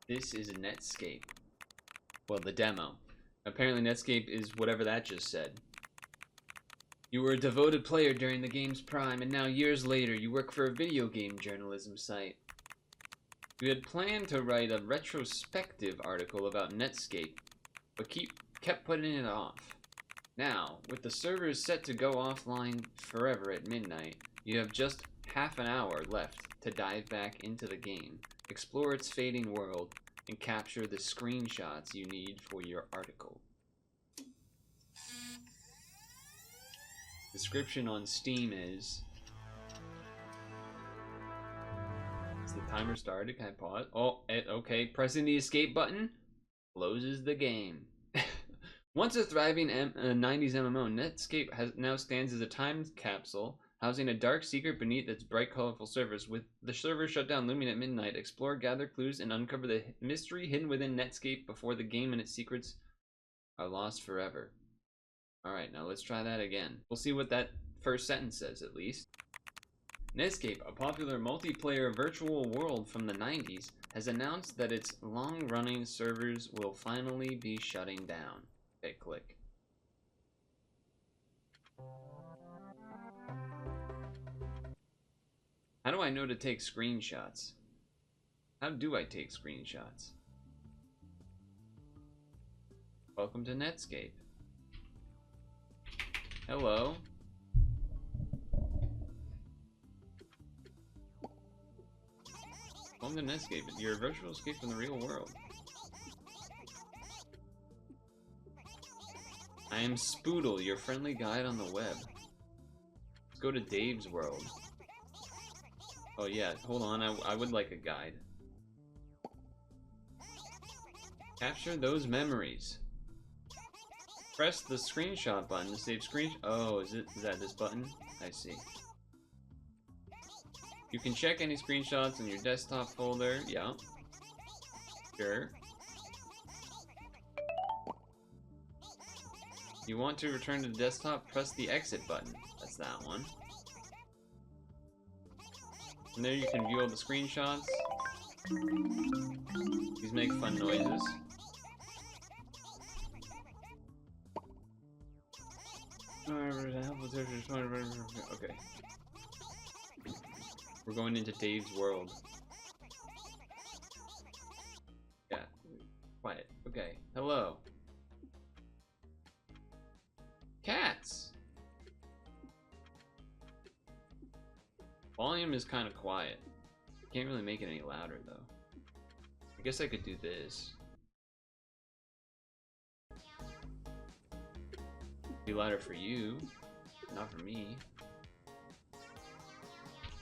This is Netscape. Well, the demo. Apparently Netscape is whatever that just said. You were a devoted player during the game's prime, and now years later you work for a video game journalism site. You had planned to write a retrospective article about Netscape, but kept putting it off. Now, with the servers set to go offline forever at midnight, you have just half an hour left to dive back into the game, explore its fading world, and capture the screenshots you need for your article. Description on Steam is the timer started? Can I pause? Oh, okay. Pressing the escape button closes the game. Once a thriving 90s MMO, Netscape now stands as a time capsule, housing a dark secret beneath its bright, colorful surface. With the server shut down looming at midnight, explore, gather clues, and uncover the mystery hidden within Netscape before the game and its secrets are lost forever. Alright, now let's try that again. We'll see what that first sentence says, at least. Netscape, a popular multiplayer virtual world from the 90s, has announced that its long-running servers will finally be shutting down. Okay, click. How do I know to take screenshots? How do I take screenshots? Welcome to Netscape. Hello. Welcome to Netscape, your virtual escape from the real world. I am Spoodle, your friendly guide on the web. Let's go to Dave's world. Oh yeah, hold on, I would like a guide. Capture those memories. Press the screenshot button to save screen. Oh, is that this button? I see. You can check any screenshots in your desktop folder. Yeah. Sure. You want to return to the desktop? Press the exit button. That's that one. And there you can view all the screenshots. These make fun noises. Okay. We're going into Dave's world. Yeah. Quiet. Okay. Hello. Cats! Volume is kind of quiet. Can't really make it any louder, though. I guess I could do this. Be louder for you, not for me.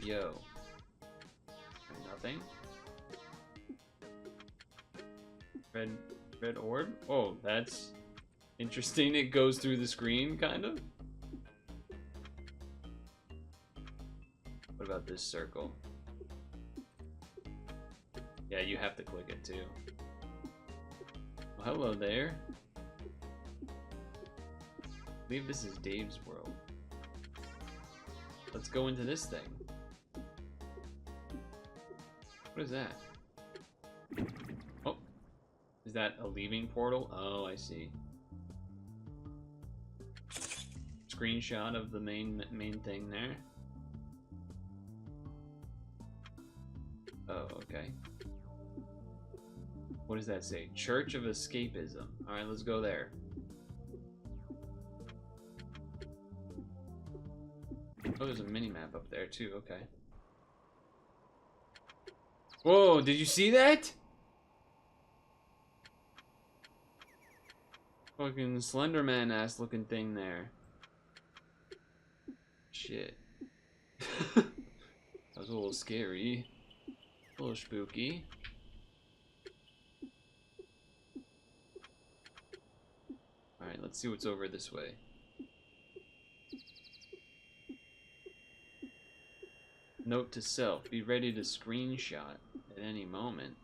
Yo. Nothing. Red orb? Oh, that's interesting. It goes through the screen, kind of. What about this circle? Yeah, you have to click it too. Well, hello there. I believe this is Dave's world. Let's go into this thing. What is that? Oh, is that a leaving portal? Oh, I see. Screenshot of the main thing there. Oh, okay. What does that say? Church of Escapism. Alright, let's go there. Oh, there's a mini-map up there too, okay. Whoa, did you see that? Fucking Slenderman-ass looking thing there. Shit. That was a little scary. A little spooky. Alright, let's see what's over this way. Note to self, be ready to screenshot at any moment.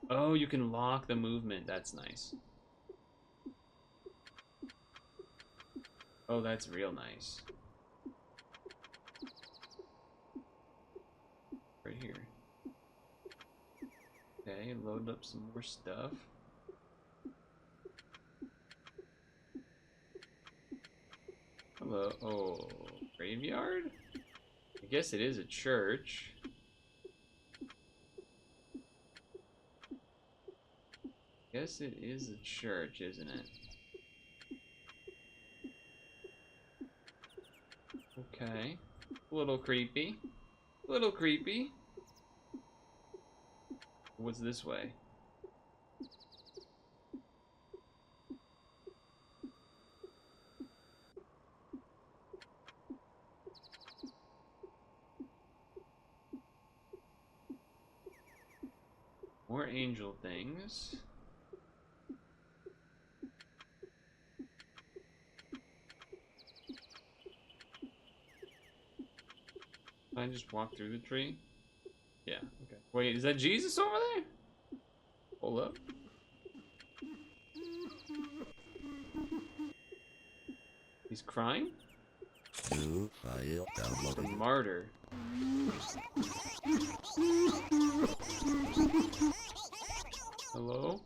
Oh, you can lock the movement. That's nice. Oh, that's real nice. Right here. Okay, load up some more stuff. Hello. Oh, graveyard? I guess it is a church. Guess it is a church, isn't it? Okay. A little creepy. A little creepy. What's this way? More angel things. Can I just walk through the tree? Yeah, okay. Wait, is that Jesus over there? Hold up. He's crying? New file The downloaded. martyr. Hello?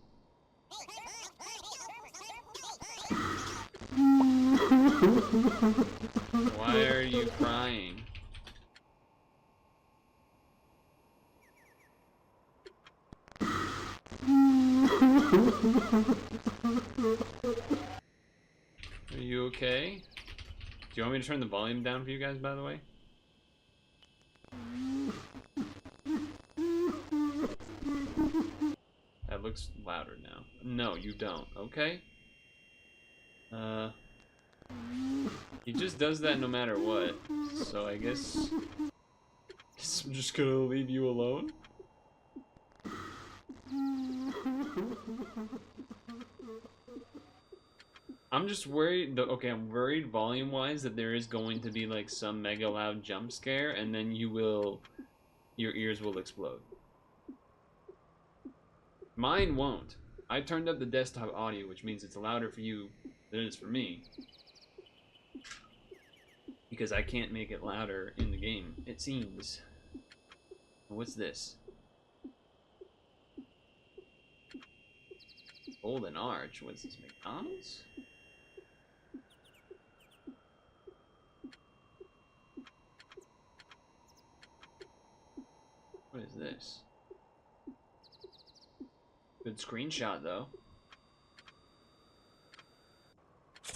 Why are you crying? Are you okay? Do you want me to turn the volume down for you guys, by the way? That looks louder now. No, you don't, okay? He just does that no matter what. So I guess I'm just gonna leave you alone. I'm just worried, okay, I'm worried volume-wise that there is going to be like some mega loud jump scare and then your ears will explode. Mine won't. I turned up the desktop audio, which means it's louder for you than it is for me. Because I can't make it louder in the game, it seems. What's this? Golden Arch. What's this, McDonald's? What is this? Good screenshot, though.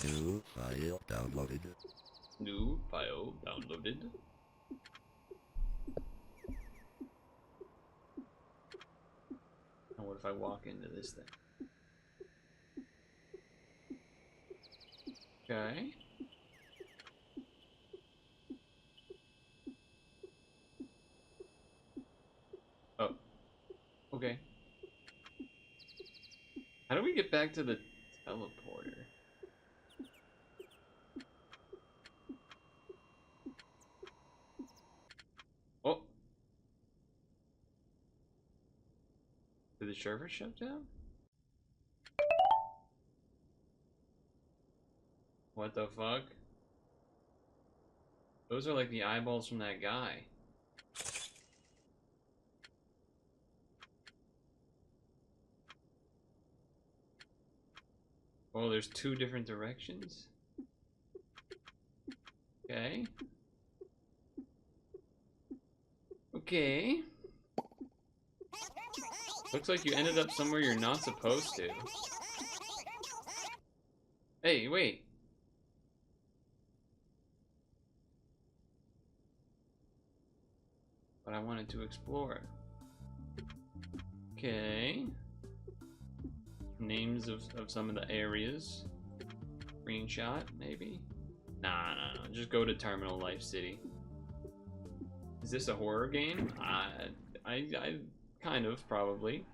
New file downloaded. New file downloaded. And what if I walk into this thing? Okay. Oh. Okay. How do we get back to the teleporter? Oh. Did the server shut down? What the fuck? Those are like the eyeballs from that guy. Oh, there's two different directions? Okay. Okay. Looks like you ended up somewhere you're not supposed to. Hey, wait. But I wanted to explore. Okay. Names of some of the areas. Screenshot, maybe? Nah. Just go to Terminal Life City. Is this a horror game? I kind of, probably.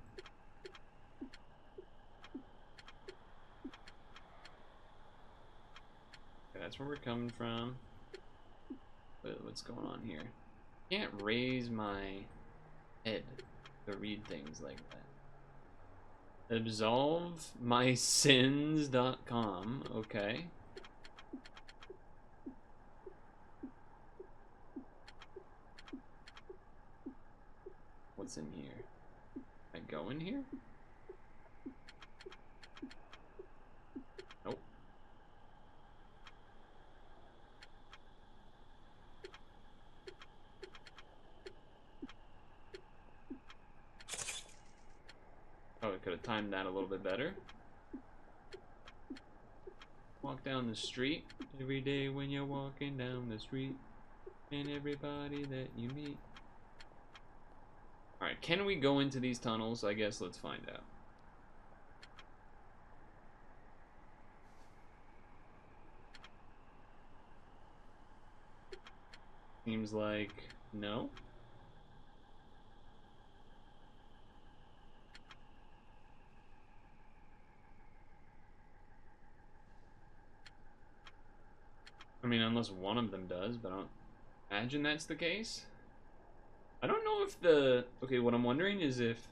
Okay, that's where we're coming from. What's going on here? Can't raise my head to read things like that. AbsolveMySins.com. Okay. what's in here. Can I go in here? Nope. Probably could have timed that a little bit better. Walk down the street every day when you're walking down the street, and everybody that you meet. Alright, can we go into these tunnels? I guess let's find out. Seems like no. I mean, unless one of them does, but I don't imagine that's the case. I don't know if the... Okay, what I'm wondering is if...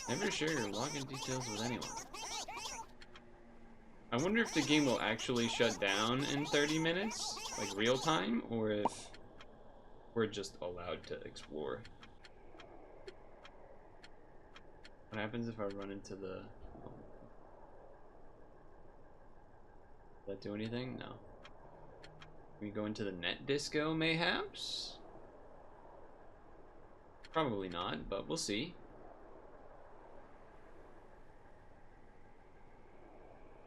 Never share your login details with anyone. I wonder if the game will actually shut down in 30 minutes, like real time, or if we're just allowed to explore. What happens if I run into the... Does that do anything? No. Can we go into the net disco, mayhaps? Probably not, but we'll see.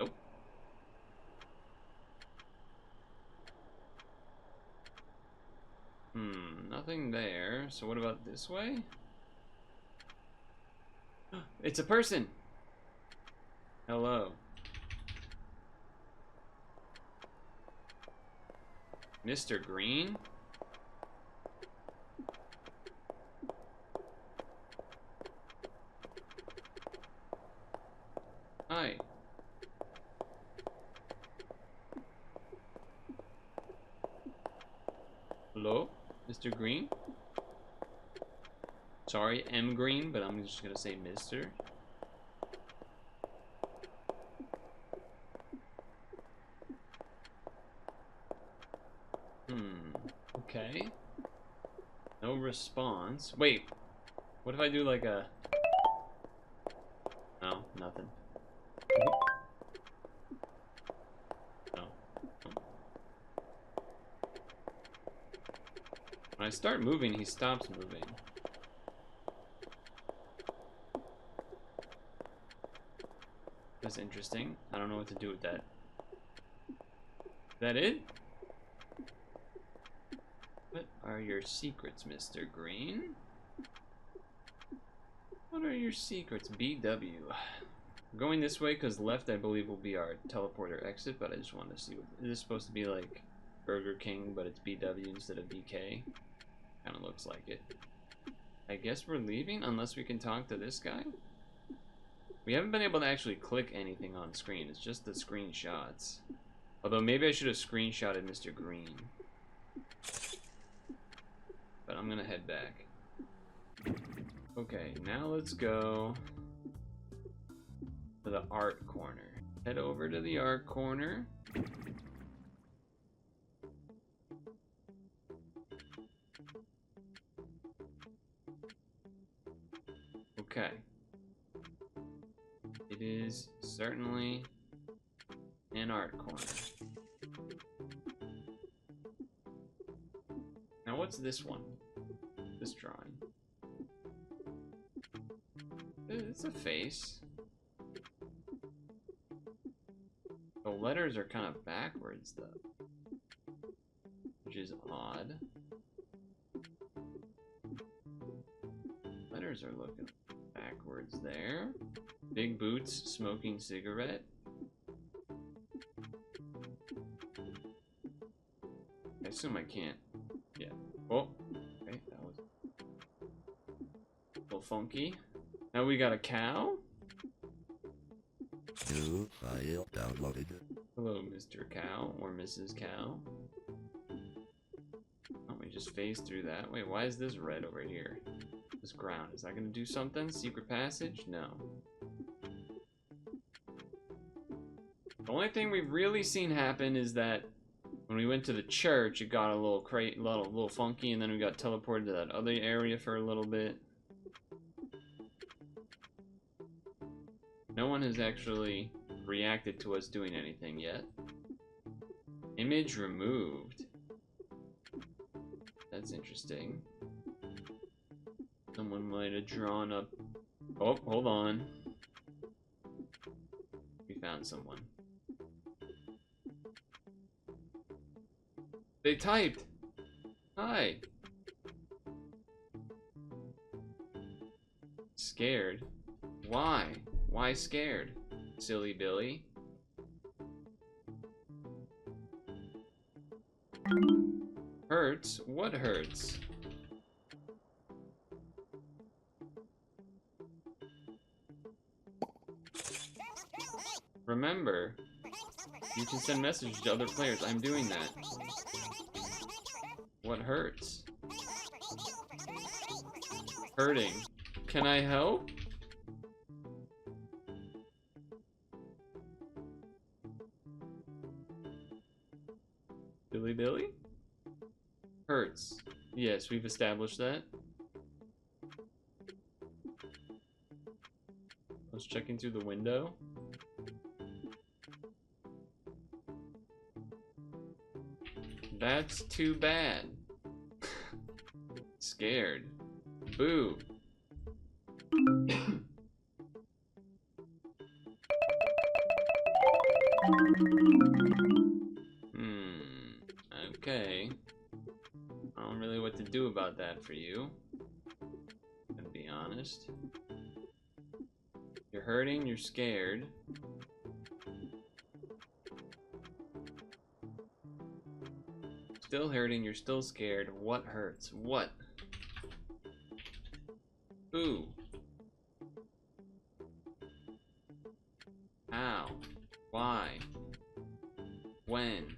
Nope. Nothing there. So what about this way? It's a person! Hello. Mr. Green? Hi. Hello, Mr. Green? Sorry, M. Green, but I'm just gonna say Mr. Okay. No response. Wait. What if I do like a... No, nothing. No. When I start moving, he stops moving. That's interesting. I don't know what to do with that. Is that it? What are your secrets, Mr. Green? What are your secrets, BW? We're going this way because left, I believe, will be our teleporter exit, but I just wanted to see what... Is this supposed to be like Burger King, but it's BW instead of BK? Kind of looks like it. I guess we're leaving unless we can talk to this guy? We haven't been able to actually click anything on screen. It's just the screenshots. Although maybe I should have screenshotted Mr. Green. But I'm gonna head back. Okay, now let's go to the art corner. Head over to the art corner. Okay. It is certainly an art corner. Now what's this one? This drawing. It's a face. The letters are kind of backwards though, which is odd. Letters are looking backwards there. Big boots, smoking cigarette. I assume I can't. Yeah. Oh, okay, that was a little funky. Now we got a cow. New file downloaded. Hello, Mr. Cow or Mrs. Cow. Oh, we just phase through that. Wait, why is this red over here? This ground, is that gonna do something? Secret passage? No. The only thing we've really seen happen is that When we went to the church, it got a little funky, and then we got teleported to that other area for a little bit. No one has actually reacted to us doing anything yet. Image removed. That's interesting. Someone might have drawn up... Oh, hold on. We found someone. They typed! Hi! Scared? Why? Why scared? Silly Billy. Hurts? What hurts? Remember, you can send messages to other players. I'm doing that. What hurts? Hurting. Can I help? Billy? Hurts. Yes, we've established that. I was checking through the window. That's too bad. Scared. Boo. Okay. I don't really know what to do about that for you. To be honest. You're hurting, you're scared. Still hurting, you're still scared. What hurts? What? Who? How? Why? When?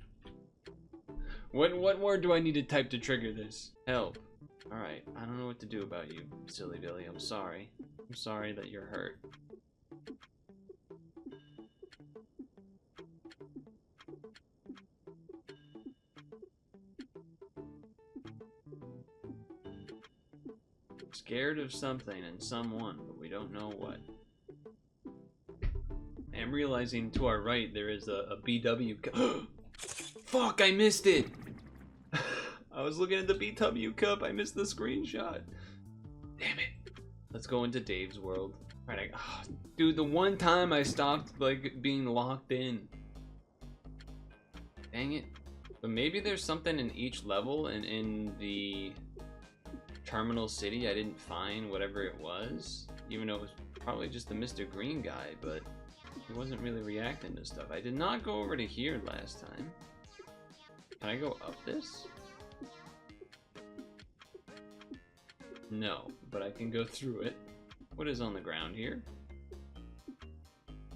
What word do I need to type to trigger this? Help. Alright, I don't know what to do about you, Silly Billy. I'm sorry. I'm sorry that you're hurt. Scared of something and someone, but we don't know what. I'm realizing to our right there is a BW. Fuck, I missed it! I was looking at the BW cup, I missed the screenshot. Damn it. Let's go into Dave's world. Alright, dude, the one time I stopped like being locked in. Dang it. But maybe there's something in each level, and in the Terminal City I didn't find whatever it was. Even though it was probably just the Mr. Green guy, but he wasn't really reacting to stuff. I did not go over to here last time. Can I go up this? No, but I can go through it. What is on the ground here?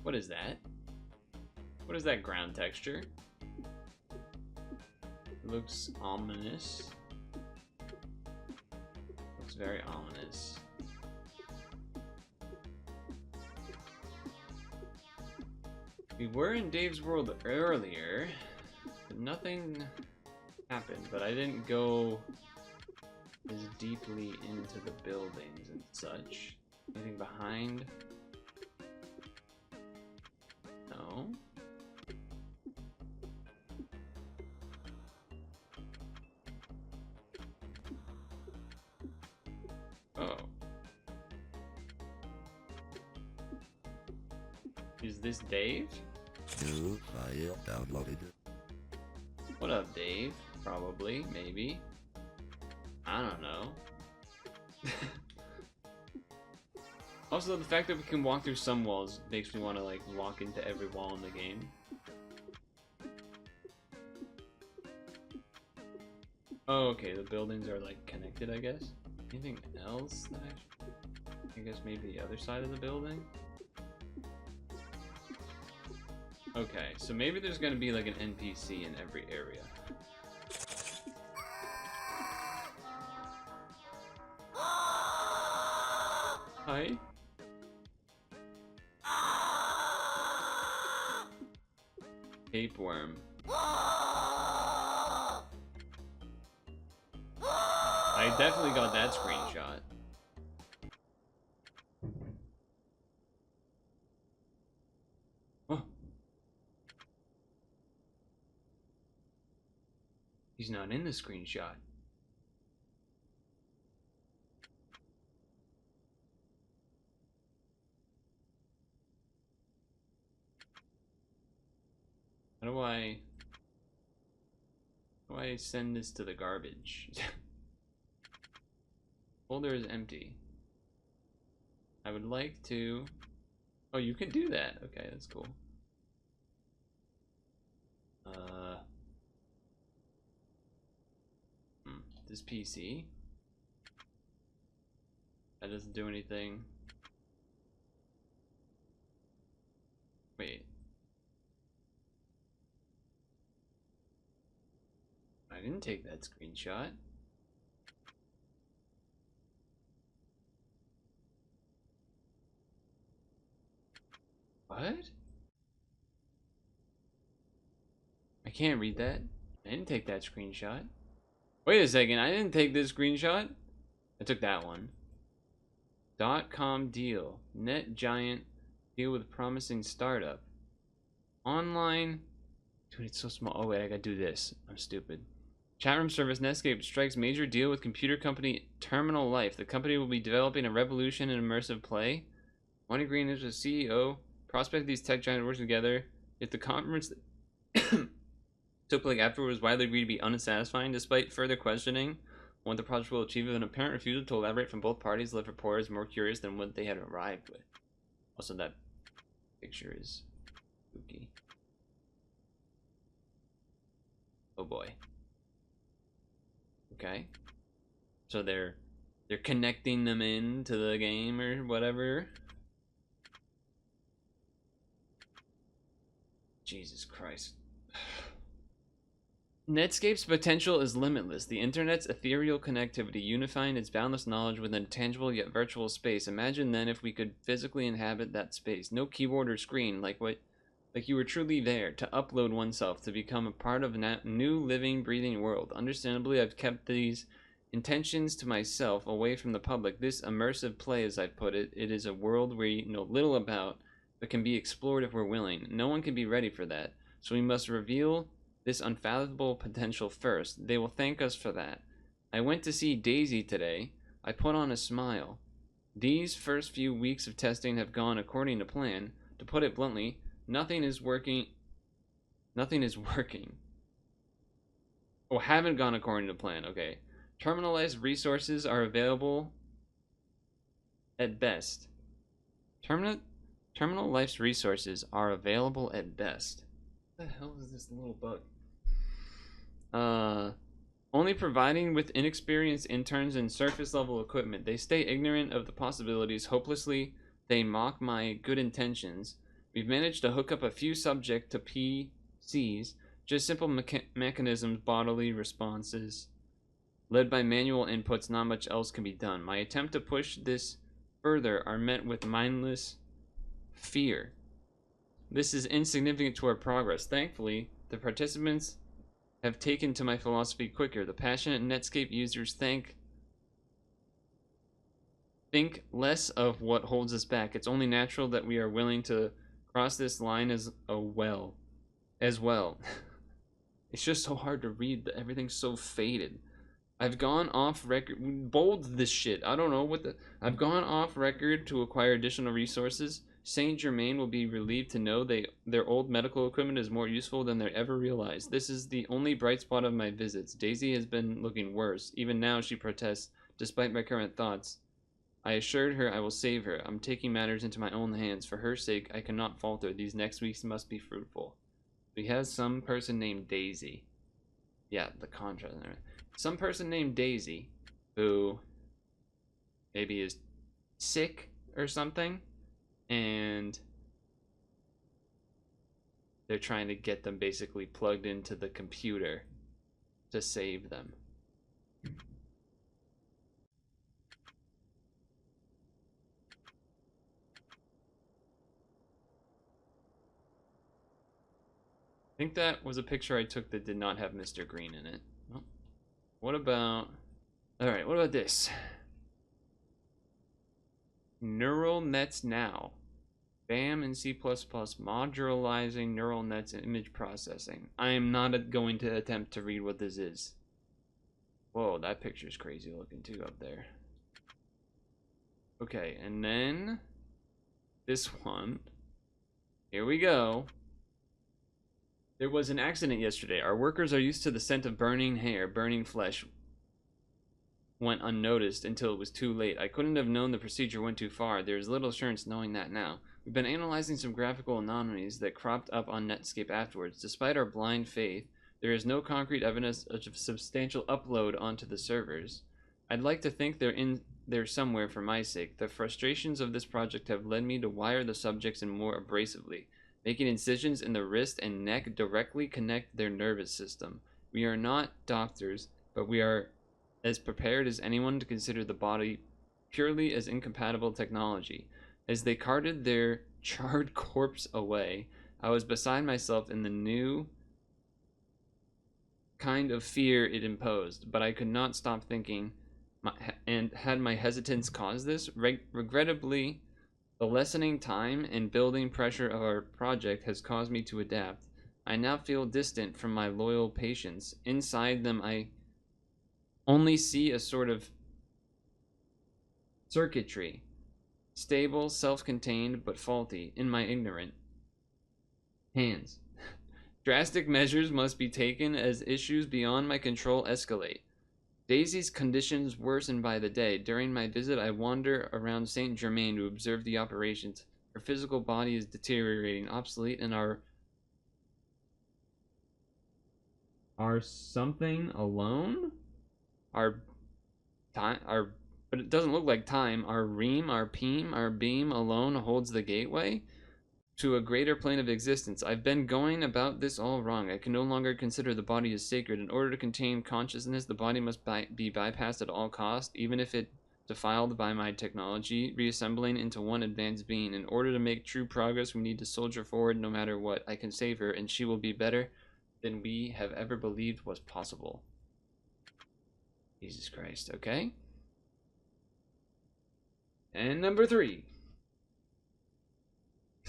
What is that? What is that ground texture? It looks ominous. Looks very ominous. We were in Dave's world earlier, but nothing happened, but I didn't go as deeply into the buildings and such. Anything behind? No. Oh. Is this Dave? New file downloaded. What up, Dave? Probably, maybe. I don't know. Also, the fact that we can walk through some walls makes me want to like walk into every wall in the game. Oh, okay, the buildings are like connected, I guess. Anything else that I guess maybe the other side of the building? Okay, so maybe there's gonna be like an NPC in every area. Hi. Tapeworm. definitely got that screenshot. Oh. He's not in the screenshot. How do I send this to the garbage? Folder is empty. I would like to... Oh, you can do that. Okay, that's cool. This PC? That doesn't do anything. Wait. I didn't take that screenshot. What? I can't read that. I didn't take that screenshot. Wait a second, I didn't take this screenshot. I took that one. .com deal. Net giant deal with promising startup. Online. Dude, it's so small. Oh wait, I gotta do this. I'm stupid. Chatroom service Netscape strikes major deal with computer company Terminal Life. The company will be developing a revolution in immersive play. Monty Green is the CEO. Prospect these tech giants work together. If the conference took place afterward was widely agreed to be unsatisfying, despite further questioning what the project will achieve, an apparent refusal to elaborate from both parties left reporters more curious than what they had arrived with. Also, that picture is spooky. Oh boy. Okay. So they're connecting them into the game or whatever. Jesus Christ. Netscape's potential is limitless. The internet's ethereal connectivity, unifying its boundless knowledge within a tangible yet virtual space. Imagine then if we could physically inhabit that space. No keyboard or screen, like you were truly there, to upload oneself, to become a part of a new living, breathing world. Understandably, I've kept these intentions to myself, away from the public. This immersive play, as I put it, it is a world we know little about, but can be explored if we're willing. No one can be ready for that, so we must reveal this unfathomable potential first. They will thank us for that. I went to see Daisy today. I put on a smile. These first few weeks of testing have gone according to plan. To put it bluntly, nothing is working. Nothing is working. Oh, haven't gone according to plan. Okay. Terminalized resources are available at best. Terminal Life's resources are available at best. What the hell is this little bug? Only providing with inexperienced interns and surface level equipment. They stay ignorant of the possibilities. Hopelessly, they mock my good intentions. We've managed to hook up a few subject to PCs, just simple mechanisms, bodily responses. Led by manual inputs, not much else can be done. My attempt to push this further are met with mindless fear. This is insignificant to our progress. Thankfully, the participants have taken to my philosophy quicker. The passionate Netscape users think less of what holds us back. It's only natural that we are willing to cross this line as well. It's just so hard to read. Everything's so faded. I've gone off record. Bold this shit. I don't know what the. I've gone off record to acquire additional resources. Saint Germain will be relieved to know their old medical equipment is more useful than they ever realized. This is the only bright spot of my visits. Daisy has been looking worse. Even now she protests, despite my current thoughts. I assured her I will save her. I'm taking matters into my own hands. For her sake, I cannot falter. These next weeks must be fruitful. We have some person named Daisy. Yeah, the contrast and everything. Some person named Daisy, who maybe is sick or something, and they're trying to get them basically plugged into the computer to save them. I think that was a picture I took that did not have Mr. Green in it. Oh. What about Alright, what about this? Neural nets now. BAM and C++ modularizing neural nets and image processing. I am not going to attempt to read what this is. Whoa, that picture's crazy looking too up there. Okay, and then this one. Here we go. There was an accident yesterday. Our workers are used to the scent of burning hair, burning flesh. Went unnoticed until it was too late. I couldn't have known the procedure went too far. There is little assurance knowing that now. We've been analyzing some graphical anomalies that cropped up on Netscape afterwards. Despite our blind faith, there is no concrete evidence of substantial upload onto the servers. I'd like to think they're in there somewhere for my sake. The frustrations of this project have led me to wire the subjects in more abrasively, making incisions in the wrist and neck directly connect their nervous system. We are not doctors, but we are as prepared as anyone to consider the body purely as incompatible technology. As they carted their charred corpse away, I was beside myself in the new kind of fear it imposed, but I could not stop thinking, and had my hesitance caused this? Regrettably, the lessening time and building pressure of our project has caused me to adapt. I now feel distant from my loyal patients. Inside them, I only see a sort of circuitry, stable, self-contained, but faulty, in my ignorant hands. Drastic measures must be taken as issues beyond my control escalate. Daisy's conditions worsen by the day. During my visit, I wander around Saint Germain to observe the operations. Her physical body is deteriorating, obsolete, and our something alone? Our time, but it doesn't look like time. Our ream, our peam, our beam alone holds the gateway to a greater plane of existence. I've been going about this all wrong. I can no longer consider the body as sacred. In order to contain consciousness, the body must be bypassed at all cost, even if it defiled by my technology, reassembling into one advanced being. In order to make true progress, we need to soldier forward no matter what. I can save her, and she will be better than we have ever believed was possible. Jesus Christ, okay? And number 3.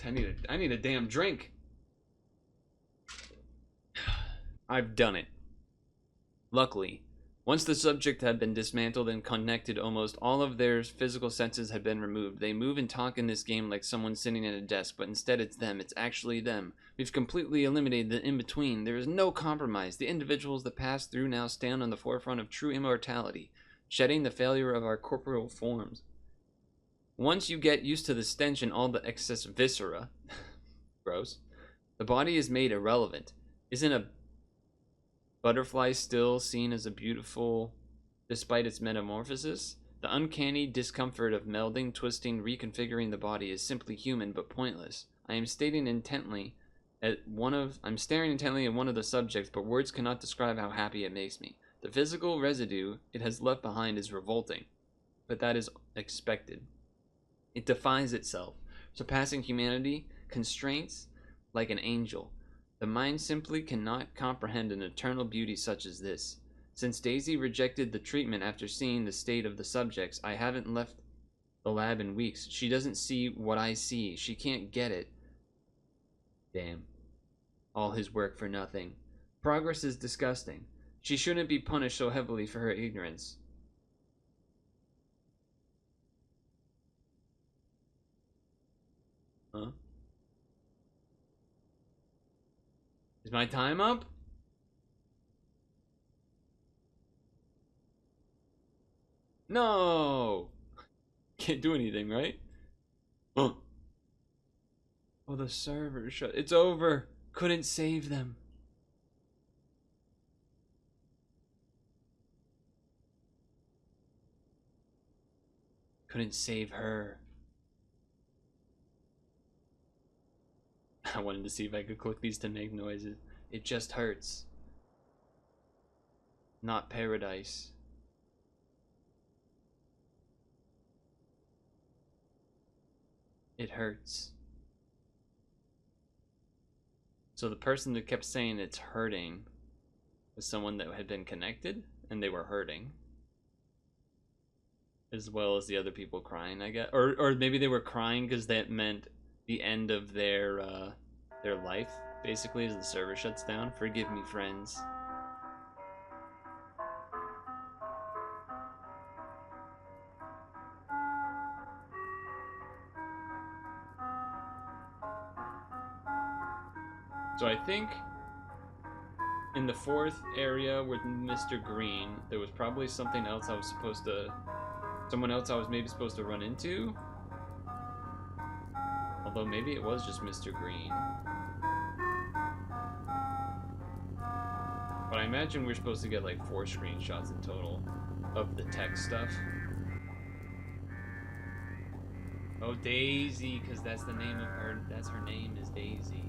I need a damn drink. I've done it. Luckily, once the subject had been dismantled and connected, almost all of their physical senses had been removed. They move and talk in this game like someone sitting at a desk, but instead it's them. It's actually them. We've completely eliminated the in-between. There is no compromise. The individuals that pass through now stand on the forefront of true immortality, shedding the failure of our corporeal forms. Once you get used to the stench and all the excess viscera, gross, the body is made irrelevant. Isn't a butterfly still seen as a beautiful despite its metamorphosis? The uncanny discomfort of melding, twisting, reconfiguring the body is simply human but pointless. I'm staring intently at one of the subjects, but words cannot describe how happy it makes me. The physical residue it has left behind is revolting, but that is expected. It defies itself, surpassing humanity, constraints like an angel. The mind simply cannot comprehend an eternal beauty such as this. Since Daisy rejected the treatment after seeing the state of the subjects, I haven't left the lab in weeks. She doesn't see what I see. She can't get it. Damn. All his work for nothing. Progress is disgusting. She shouldn't be punished so heavily for her ignorance. Huh? Is my time up? No! Can't do anything, right? Oh, the server shut. It's over. Couldn't save them. Couldn't save her. I wanted to see if I could click these to make noises. It just hurts. Not paradise. It hurts. So the person that kept saying it's hurting was someone that had been connected and they were hurting. as well as the other people crying, I guess. Or maybe they were crying because that meant the end of their life, basically, as the server shuts down. Forgive me, friends. So I think in the fourth area with Mr. Green, there was probably something else I was supposed to... Someone else I was maybe supposed to run into? Although maybe it was just Mr. Green. But I imagine we're supposed to get like 4 screenshots in total of the tech stuff. Oh, Daisy, because that's the name of her. That's her name is Daisy.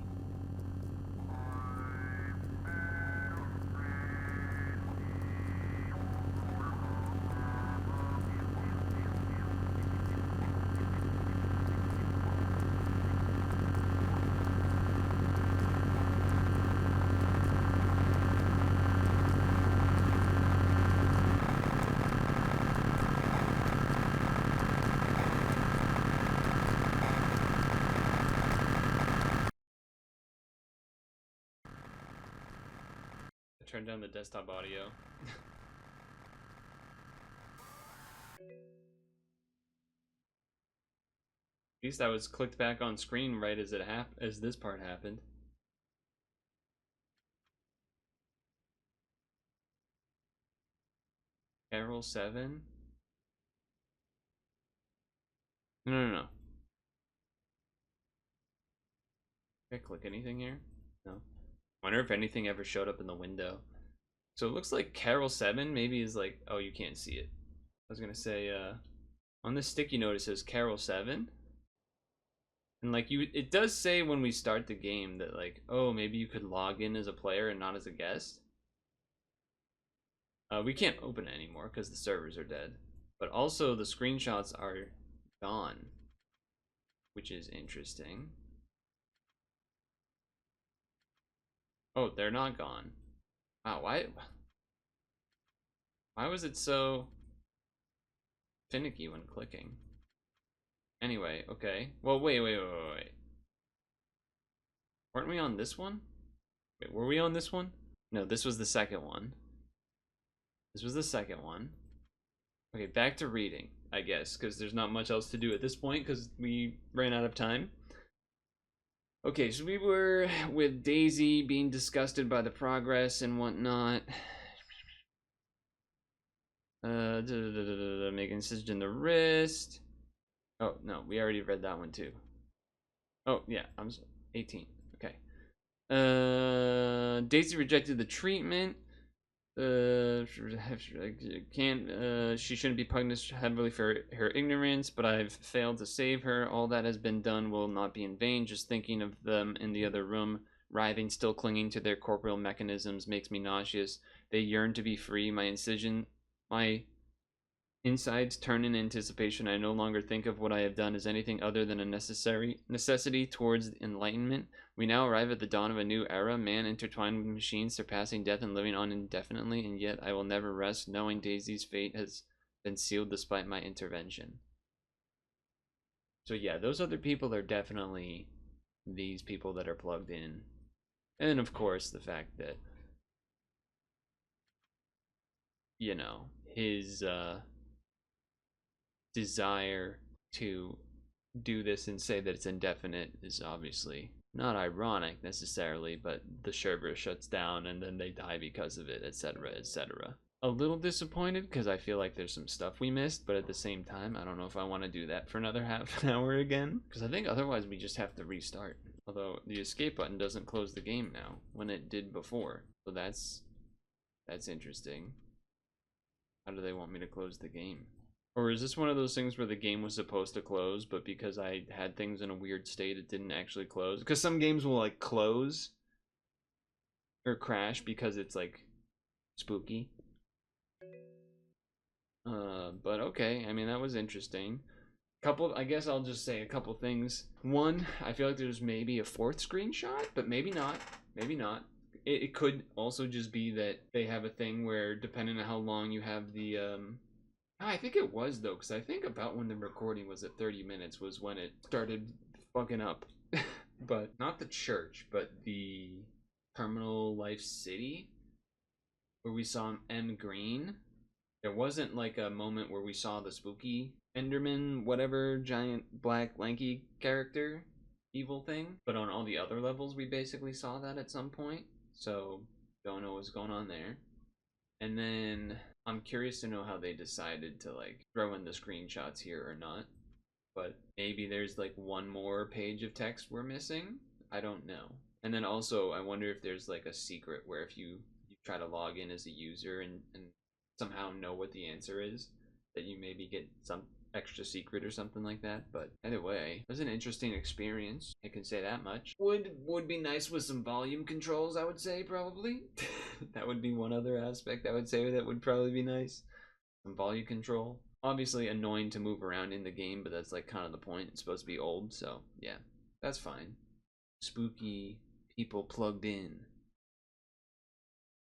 Turn down the desktop audio. At least I was clicked back on screen right as as this part happened. Carol 7? No. Can I click anything here? No. Wonder if anything ever showed up in the window. So it looks like Carol 7 maybe is like, oh, you can't see it. I was gonna say, on this sticky note it says Carol 7. And like it does say when we start the game that like, oh, maybe you could log in as a player and not as a guest. We can't open it anymore because the servers are dead. But also the screenshots are gone, which is interesting. Oh, they're not gone. Wow, why was it so finicky when clicking? Anyway, okay. Well, wait. Weren't we on this one? Wait, were we on this one? No, this was the second one. This was the second one. Okay, back to reading, I guess, because there's not much else to do at this point because we ran out of time. Okay, so we were with Daisy being disgusted by the progress and whatnot. Making incision in the wrist. Oh, no, we already read that one too. Oh, yeah, I'm 18. Okay. Daisy rejected the treatment. She shouldn't be punished heavily for her ignorance, but I've failed to save her. All that has been done will not be in vain. Just thinking of them in the other room, writhing, still clinging to their corporeal mechanisms, makes me nauseous. They yearn to be free. My insides turn in anticipation. I no longer think of what I have done as anything other than a necessity towards enlightenment. We now arrive at the dawn of a new era, man intertwined with machines, surpassing death and living on indefinitely, and yet I will never rest, knowing Daisy's fate has been sealed despite my intervention. So yeah, those other people are definitely these people that are plugged in. And of course, the fact that, you know, his desire to do this and say that it's indefinite is obviously not ironic necessarily, but the server shuts down and then they die because of it, etc., etc. A little disappointed because I feel like there's some stuff we missed, but at the same time, I don't know if I want to do that for another half an hour again, because I think otherwise we just have to restart. Although the escape button doesn't close the game now, when it did before. So that's interesting. How do they want me to close the game? Or is this one of those things where the game was supposed to close, but because I had things in a weird state, it didn't actually close? Because some games will like close or crash because it's like spooky. But okay, I mean, that was interesting. I guess I'll just say a couple things. One, I feel like there's maybe a fourth screenshot, but maybe not. Maybe not. It could also just be that they have a thing where, depending on how long you have the I think it was though, because I think about when the recording was at 30 minutes was when it started fucking up. But not the church, but the Terminal Life City, where we saw M. Green. There wasn't like a moment where we saw the spooky Enderman, whatever, giant black lanky character, evil thing. But on all the other levels, we basically saw that at some point. So don't know what's going on there. And then I'm curious to know how they decided to like throw in the screenshots here or not. But maybe there's like one more page of text we're missing. I don't know. And then also, I wonder if there's like a secret where if you try to log in as a user and somehow know what the answer is, that you maybe get some extra secret or something like that. But anyway, it was an interesting experience. I can say that much. Would be nice with some volume controls, I would say, probably. That would be one other aspect I would say that would probably be nice. Some volume control. Obviously annoying to move around in the game, but that's like kind of the point. It's supposed to be old, so yeah, that's fine. Spooky people plugged in.